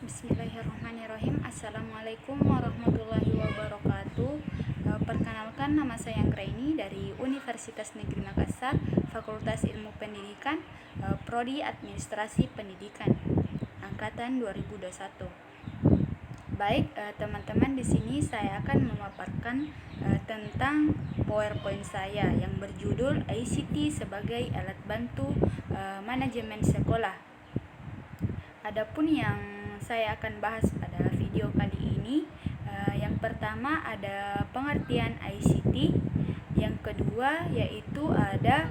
Bismillahirrahmanirrahim. Assalamualaikum warahmatullahi wabarakatuh. Perkenalkan, nama saya Anggraini dari Universitas Negeri Makassar, Fakultas Ilmu Pendidikan, Prodi Administrasi Pendidikan, angkatan 2021. Baik, teman-teman, di sini saya akan memaparkan tentang PowerPoint saya yang berjudul ICT sebagai alat bantu manajemen sekolah. Adapun yang saya akan bahas pada video kali ini, yang pertama ada pengertian ICT, yang kedua yaitu ada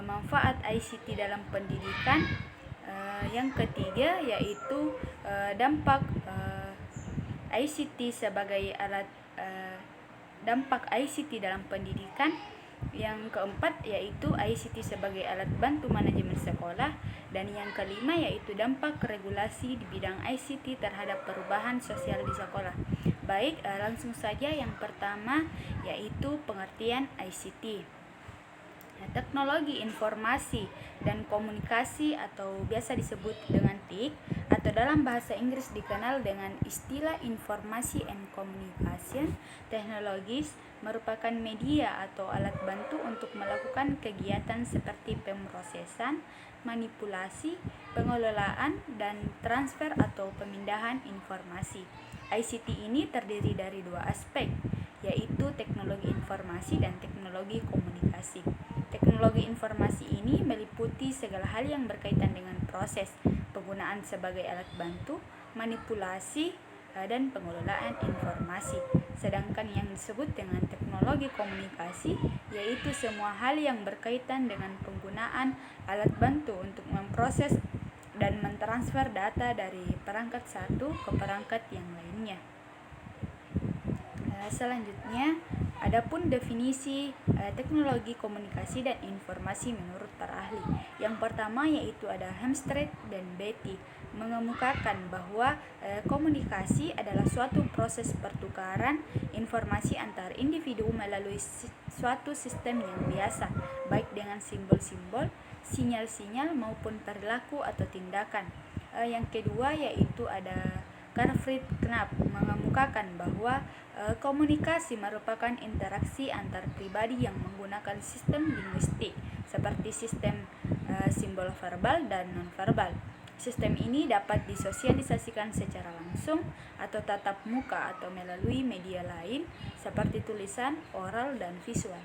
manfaat ICT dalam pendidikan, yang ketiga yaitu dampak ICT sebagai alat dampak ICT dalam pendidikan, yang keempat yaitu ICT sebagai alat bantu manajemen sekolah, dan yang kelima yaitu dampak regulasi di bidang ICT terhadap perubahan sosial di sekolah. Baik, langsung saja yang pertama yaitu pengertian ICT. Teknologi informasi dan komunikasi atau biasa disebut dengan TIC, atau dalam bahasa Inggris dikenal dengan istilah Information and Communication Technologies, merupakan media atau alat bantu untuk melakukan kegiatan seperti pemrosesan, manipulasi, pengelolaan, dan transfer atau pemindahan informasi. ICT ini terdiri dari dua aspek, yaitu teknologi informasi dan teknologi komunikasi. Teknologi informasi ini meliputi segala hal yang berkaitan dengan proses, penggunaan sebagai alat bantu, manipulasi, dan pengelolaan informasi. Sedangkan yang disebut dengan teknologi komunikasi yaitu semua hal yang berkaitan dengan penggunaan alat bantu untuk memproses dan mentransfer data dari perangkat satu ke perangkat yang lainnya. Selanjutnya, adapun definisi teknologi komunikasi dan informasi menurut para ahli. Yang pertama yaitu ada Hemstreet dan Beatty, mengemukakan bahwa komunikasi adalah suatu proses pertukaran informasi antar individu melalui suatu sistem yang biasa, baik dengan simbol-simbol, sinyal-sinyal maupun perilaku atau tindakan. Yang kedua yaitu ada Carl Friedrich Knapp, mengemukakan bahwa komunikasi merupakan interaksi antar pribadi yang menggunakan sistem linguistik seperti sistem simbol verbal dan nonverbal. Sistem ini dapat disosialisasikan secara langsung atau tatap muka atau melalui media lain seperti tulisan, oral, dan visual.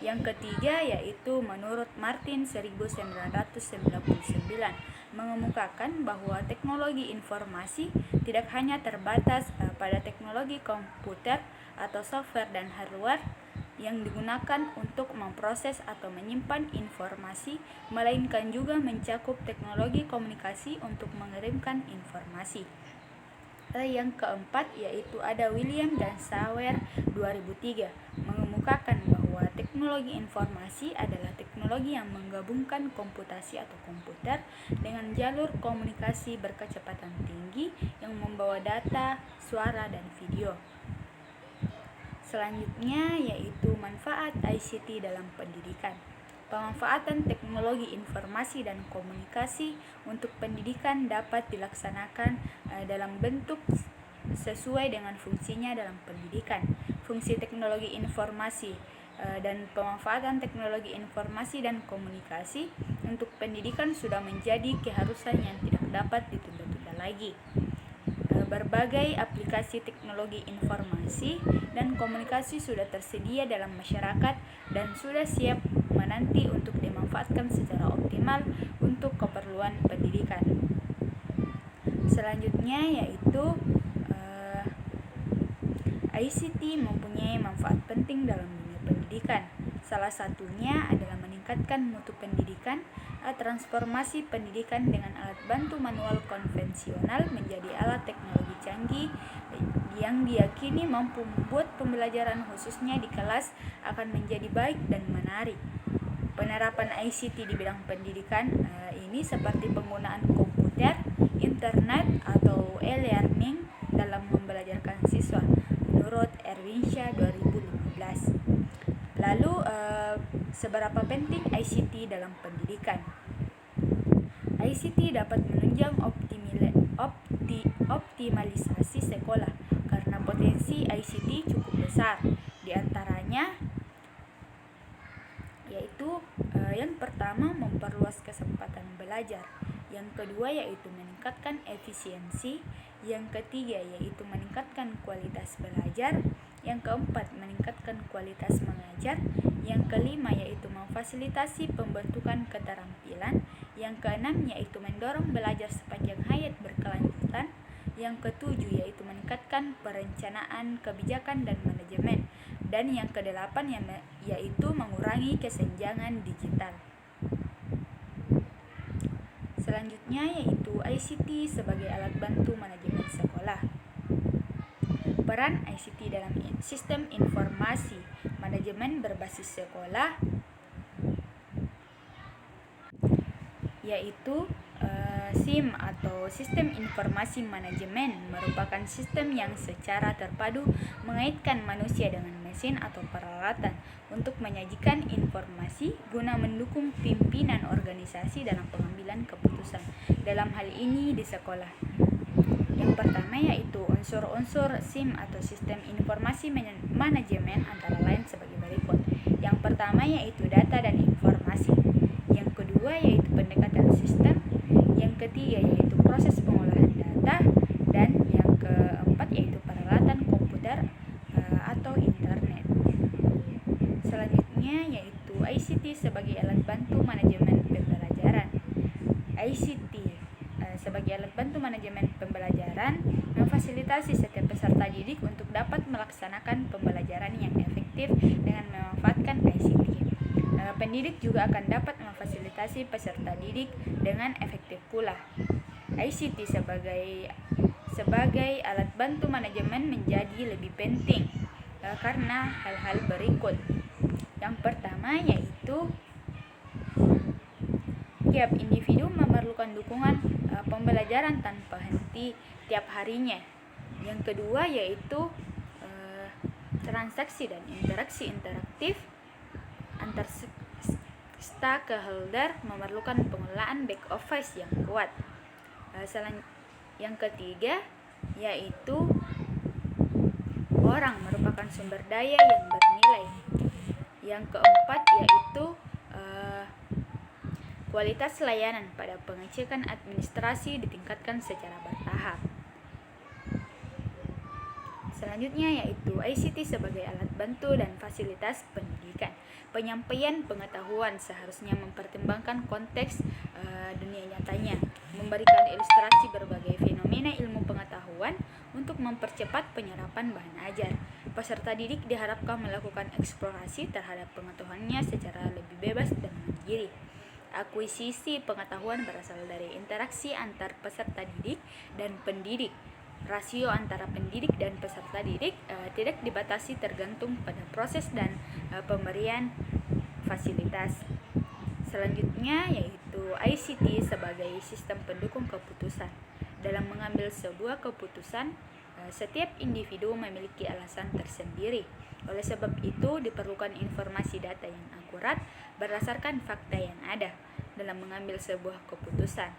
Yang ketiga yaitu menurut Martin 1999, mengemukakan bahwa teknologi informasi tidak hanya terbatas pada teknologi komputer atau software dan hardware yang digunakan untuk memproses atau menyimpan informasi, melainkan juga mencakup teknologi komunikasi untuk mengirimkan informasi. Yang keempat yaitu ada William dan Sauer 2003, mengemukakan bahwa teknologi informasi adalah teknologi yang menggabungkan komputasi atau komputer dengan jalur komunikasi berkecepatan tinggi yang membawa data, suara, dan video. Selanjutnya yaitu manfaat ICT dalam pendidikan. Pemanfaatan teknologi informasi dan komunikasi untuk pendidikan dapat dilaksanakan dalam bentuk sesuai dengan fungsinya dalam pendidikan. Fungsi teknologi informasi dan pemanfaatan teknologi informasi dan komunikasi untuk pendidikan sudah menjadi keharusan yang tidak dapat ditunda-tunda lagi. Berbagai aplikasi teknologi informasi dan komunikasi sudah tersedia dalam masyarakat dan sudah siap menanti untuk dimanfaatkan secara optimal untuk keperluan pendidikan. Selanjutnya yaitu ICT mempunyai manfaat penting dalam dunia pendidikan. Salah satunya adalah meningkatkan mutu pendidikan. Transformasi pendidikan dengan alat bantu manual konvensional menjadi alat teknologi canggih yang diyakini mampu membuat pembelajaran khususnya di kelas akan menjadi baik dan menarik. Penerapan ICT di bidang pendidikan ini seperti penggunaan komputer, internet, atau e-learning dalam membelajarkan siswa, menurut Erwinsyah 2015. Lalu, seberapa penting ICT dalam pendidikan? ICT dapat menunjang optimalisasi sekolah karena potensi ICT cukup besar. Di antaranya yaitu yang pertama memperluas kesempatan belajar, yang kedua yaitu meningkatkan efisiensi, yang ketiga yaitu meningkatkan kualitas belajar, yang keempat meningkatkan kualitas mengajar, yang kelima yaitu memfasilitasi pembentukan keterampilan, yang keenam yaitu mendorong belajar sepanjang hayat berkelanjutan, yang ketujuh yaitu meningkatkan perencanaan kebijakan dan manajemen, dan yang kedelapan yaitu mengurangi kesenjangan digital. Selanjutnya yaitu ICT sebagai alat bantu manajemen sekolah. Peran ICT dalam sistem informasi manajemen berbasis sekolah yaitu SIM atau Sistem Informasi Manajemen merupakan sistem yang secara terpadu mengaitkan manusia dengan mesin atau peralatan untuk menyajikan informasi guna mendukung pimpinan organisasi dalam pengambilan keputusan, dalam hal ini di sekolah. Yang pertama yaitu unsur-unsur SIM atau Sistem Informasi Manajemen antara lain sebagai berikut. Yang pertama yaitu data dan informasi. Yang kedua yaitu pendekatan sistem. Yang ketiga yaitu proses pengolahan data, dan yang keempat yaitu peralatan komputer atau internet. Selanjutnya yaitu ICT sebagai alat bantu manajemen pembelajaran. ICT sebagai alat bantu manajemen pembelajaran memfasilitasi setiap peserta didik untuk dapat melaksanakan pembelajaran yang efektif dengan memanfaatkan ICT. Pendidik juga akan dapat memfasilitasi peserta didik dengan efektif pula. ICT sebagai alat bantu manajemen menjadi lebih penting karena hal-hal berikut. Yang pertama yaitu tiap individu memerlukan dukungan pembelajaran tanpa henti tiap harinya. Yang kedua yaitu transaksi dan interaksi interaktif antar stakeholder memerlukan pengelolaan back office yang kuat. Yang ketiga yaitu orang merupakan sumber daya yang bernilai. Yang keempat yaitu kualitas layanan pada pengecekan administrasi ditingkatkan secara bertahap. Selanjutnya yaitu ICT sebagai alat bantu dan fasilitas pendidikan. Penyampaian pengetahuan seharusnya mempertimbangkan konteks dunia nyatanya, memberikan ilustrasi berbagai fenomena ilmu pengetahuan untuk mempercepat penyerapan bahan ajar. Peserta didik diharapkan melakukan eksplorasi terhadap pengetahuannya secara lebih bebas dan mandiri. Akuisisi pengetahuan berasal dari interaksi antar peserta didik dan pendidik. Rasio antara pendidik dan peserta didik tidak dibatasi tergantung pada proses dan pemberian fasilitas. Selanjutnya yaitu ICT sebagai sistem pendukung keputusan. Dalam mengambil sebuah keputusan, setiap individu memiliki alasan tersendiri. Oleh sebab itu diperlukan informasi data yang akurat berdasarkan fakta yang ada dalam mengambil sebuah keputusan.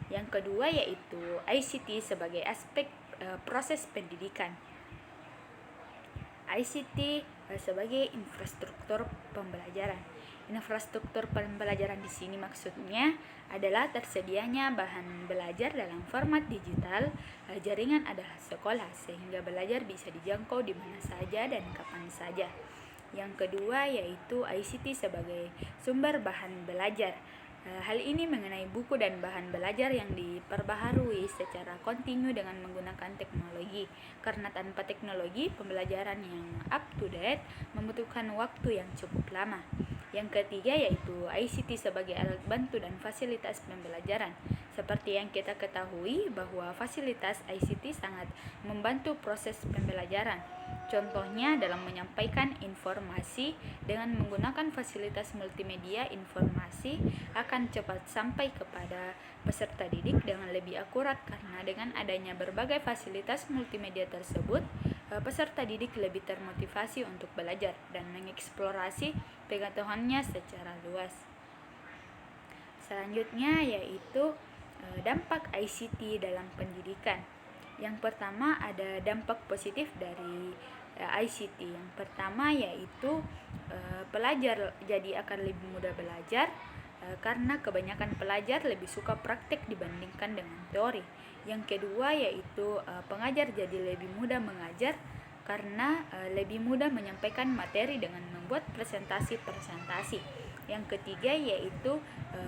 Yang kedua yaitu ICT sebagai aspek proses pendidikan. ICT sebagai infrastruktur pembelajaran. Infrastruktur pembelajaran di sini maksudnya adalah tersedianya bahan belajar dalam format digital, jaringan adalah sekolah sehingga belajar bisa dijangkau di mana saja dan kapan saja. Yang kedua yaitu ICT sebagai sumber bahan belajar. Hal ini mengenai buku dan bahan belajar yang diperbaharui secara kontinu dengan menggunakan teknologi. Karena tanpa teknologi, pembelajaran yang up to date membutuhkan waktu yang cukup lama. Yang ketiga yaitu ICT sebagai alat bantu dan fasilitas pembelajaran. Seperti yang kita ketahui bahwa fasilitas ICT sangat membantu proses pembelajaran. Contohnya dalam menyampaikan informasi dengan menggunakan fasilitas multimedia, informasi akan cepat sampai kepada peserta didik dengan lebih akurat karena dengan adanya berbagai fasilitas multimedia tersebut, peserta didik lebih termotivasi untuk belajar dan mengeksplorasi pengetahuannya secara luas. Selanjutnya yaitu dampak ICT dalam pendidikan. Yang pertama ada dampak positif dari ICT. Yang pertama yaitu pelajar jadi akan lebih mudah belajar karena kebanyakan pelajar lebih suka praktek dibandingkan dengan teori. Yang kedua yaitu pengajar jadi lebih mudah mengajar karena lebih mudah menyampaikan materi dengan membuat presentasi-presentasi. Yang ketiga yaitu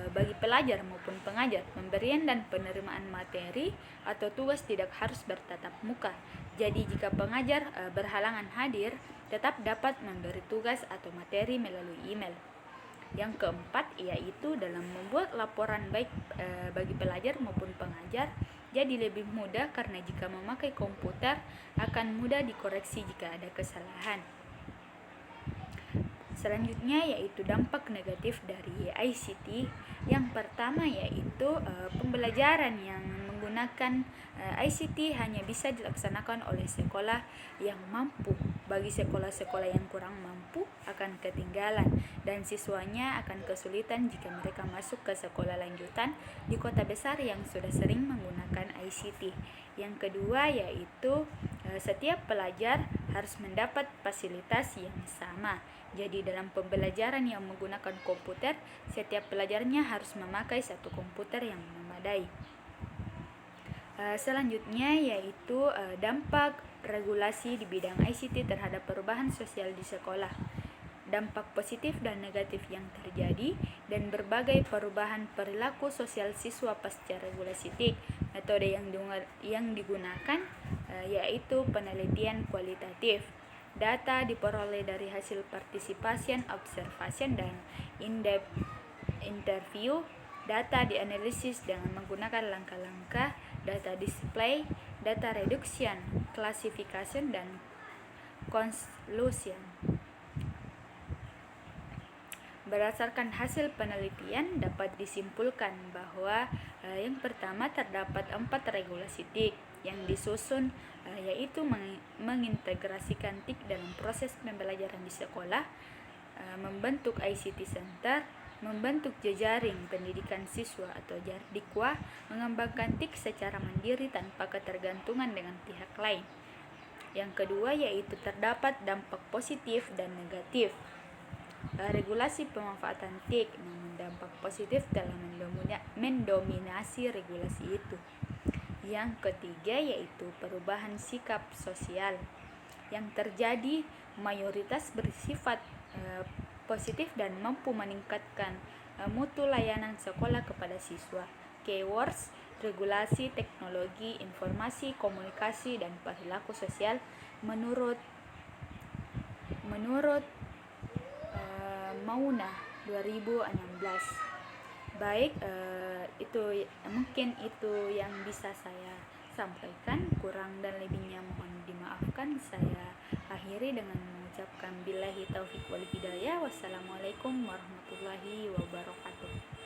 bagi pelajar maupun pengajar, pemberian dan penerimaan materi atau tugas tidak harus bertatap muka. Jadi jika pengajar berhalangan hadir, tetap dapat memberi tugas atau materi melalui email. Yang keempat yaitu dalam membuat laporan baik bagi pelajar maupun pengajar jadi lebih mudah karena jika memakai komputer akan mudah dikoreksi jika ada kesalahan. Selanjutnya yaitu dampak negatif dari ICT. Yang pertama yaitu pembelajaran yang menggunakan ICT hanya bisa dilaksanakan oleh sekolah yang mampu. Bagi sekolah-sekolah yang kurang mampu akan ketinggalan dan siswanya akan kesulitan jika mereka masuk ke sekolah lanjutan di kota besar yang sudah sering menggunakan ICT. Yang kedua yaitu setiap pelajar harus mendapat fasilitas yang sama. Jadi dalam pembelajaran yang menggunakan komputer, setiap pelajarnya harus memakai satu komputer yang memadai. Selanjutnya yaitu dampak regulasi di bidang ICT terhadap perubahan sosial di sekolah. Dampak positif dan negatif yang terjadi dan berbagai perubahan perilaku sosial siswa pasca regulasi TIK. Metode yang digunakan yaitu penelitian kualitatif. Data diperoleh dari hasil participation, observation, dan in-depth interview. Data dianalisis dengan menggunakan langkah-langkah data display, data reduction, classification, dan conclusion. Berdasarkan hasil penelitian dapat disimpulkan bahwa yang pertama terdapat 4 regulasi TIK yang disusun yaitu mengintegrasikan TIK dalam proses pembelajaran di sekolah, membentuk ICT Center, membentuk jejaring pendidikan siswa atau Jardikwa, mengembangkan TIK secara mandiri tanpa ketergantungan dengan pihak lain. Yang kedua yaitu terdapat dampak positif dan negatif. Regulasi pemanfaatan TIK, namun dampak positif telah mendominasi regulasi itu. Yang ketiga yaitu perubahan sikap sosial yang terjadi mayoritas bersifat positif dan mampu meningkatkan mutu layanan sekolah kepada siswa. Keywords: regulasi, teknologi, informasi, komunikasi, dan perilaku sosial menurut Mauna 2016. Baik, itu mungkin itu yang bisa saya sampaikan. Kurang dan lebihnya mohon dimaafkan. Saya akhiri dengan mengucapkan billahi taufiq wal hidayah. Wassalamualaikum warahmatullahi wabarakatuh.